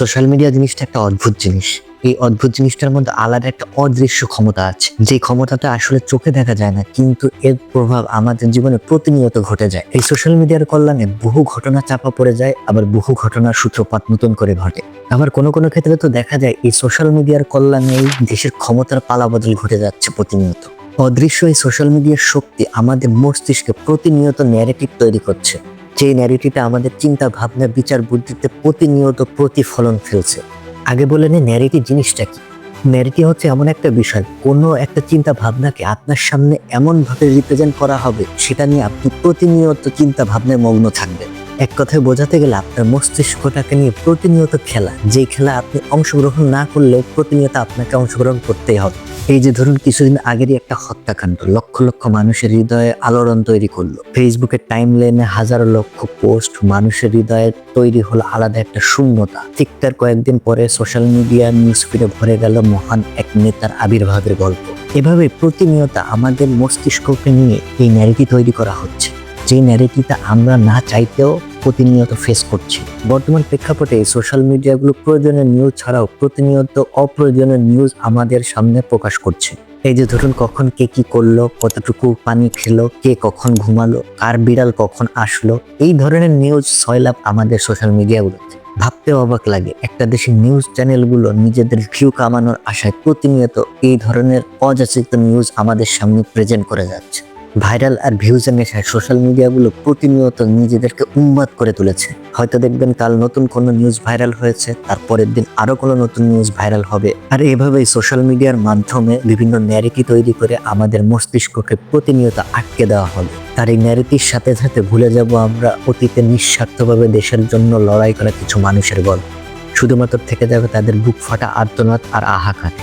Social media জিনিসটা একটা অদ্ভুত জিনিস। এই অদ্ভুত জিনিসটার মধ্যে আলাদা একটা অদৃশ্য ক্ষমতা আছে, যে ক্ষমতাটা আসলে চোখে দেখা যায় না, কিন্তু এর প্রভাব আমাদের জীবনে প্রতিনিয়ত ঘটে যায়। এই সোশ্যাল মিডিয়ার কল্যাণে বহু ঘটনা চাপা পড়ে যায়, আবার বহু ঘটনার সূত্রপাত নতুন করে ঘটে। আবার কোনো কোনো ক্ষেত্রে তো দেখা যায় এই সোশ্যাল মিডিয়ার কল্যাণেই দেশের ক্ষমতার পালাবদল ঘটে যাচ্ছে প্রতিনিয়ত। অদৃশ্য এই সোশ্যাল মিডিয়ার শক্তি আমাদের মস্তিষ্কে প্রতিনিয়ত ন্যারেটিভ তৈরি করছে, যে ন্যারেটিভটা আমাদের চিন্তা ভাবনা বিচার বুদ্ধিতে প্রতিনিয়ত প্রতিফলন ফেলছে। আগে বলে নে ন্যারেটিভ জিনিসটা কি। ন্যারেটিভ হচ্ছে এমন একটা বিষয়, কোনো একটা চিন্তা ভাবনাকে আপনার সামনে এমন ভাবে রিপ্রেজেন্ট করা হবে, সেটা নিয়ে আপনি প্রতিনিয়ত চিন্তা ভাবনায় মগ্ন থাকবেন। এক কথায় বোঝাতে গেলে আপনার মস্তিষ্কটাকে নিয়ে প্রতিনিয়ত খেলা, যে খেলা আপনি অংশগ্রহণ না করলেও প্রতিনিয়ত আপনাকে অংশগ্রহণ করতেই হবে। এই যে ধরুন কিছুদিন আগেরই একটা হত্যাকাণ্ড লক্ষ লক্ষ মানুষের হৃদয়ে আলোড়ন তৈরি করলো। ফেসবুকের টাইম লাইনে হাজারো লক্ষ পোস্ট, মানুষের হৃদয়ে তৈরি হলো আলাদা একটা শূন্যতা। ঠিক তার কয়েকদিন পরে সোশ্যাল মিডিয়া নিউজ ফিডে ভরে গেল মহান এক নেতার আবির্ভাবের গল্প। এভাবে প্রতিনিয়ত আমাদের মস্তিষ্ককে নিয়ে এই ন্যারেটিভ তৈরি করা হচ্ছে, যে ন্যারেটিভটা আমরা না চাইতেও প্রতিনিয়ত ফেস করছি। বর্তমান প্রেক্ষাপটে এই সোশ্যাল মিডিয়াগুলো প্রয়োজনীয় নিউজ ছাড়াও প্রতিনিয়ত অপ্রয়োজনীয় নিউজ আমাদের সামনে প্রকাশ করছে। এই যে ধরুন কখন কে কি করলো, কতটুকু পানি খেলো, কে কখন ঘুমালো, কার বিড়াল কখন আসলো, এই ধরনের নিউজ সয়লাভ আমাদের সোশ্যাল মিডিয়াগুলোতে। ভাবতে অবাক লাগে, একটা দেশের নিউজ চ্যানেলগুলো নিজেদের ভিউ কামানোর আশায় প্রতিনিয়ত এই ধরনের অযাচিত নিউজ আমাদের সামনে প্রেজেন্ট করে যাচ্ছে। ভাইরাল আর ভিউজের নেশায় সোশ্যাল মিডিয়াগুলো প্রতিনিয়ত নিজেদেরকে উন্মাদ করে তুলেছে। হয়তো দেখবেন কাল নতুন কোনো নিউজ ভাইরাল হয়েছে, তারপরের দিন আরো কোনো নতুন নিউজ ভাইরাল হবে। আর এভাবেই সোশ্যাল মিডিয়ার মাধ্যমে বিভিন্ন ন্যারেটিভ তৈরি করে আমাদের মস্তিষ্ককে প্রতিনিয়ত আটকে দেওয়া হবে। আর এই ন্যারেটিভের সাথে সাথে ভুলে যাব আমরা অতীতে নিঃস্বার্থভাবে দেশের জন্য লড়াই করা কিছু মানুষের গল্প। শুধুমাত্র থেকে যাবে তাদের বুক ফাটা আর্তনাদ আর হাহাকার।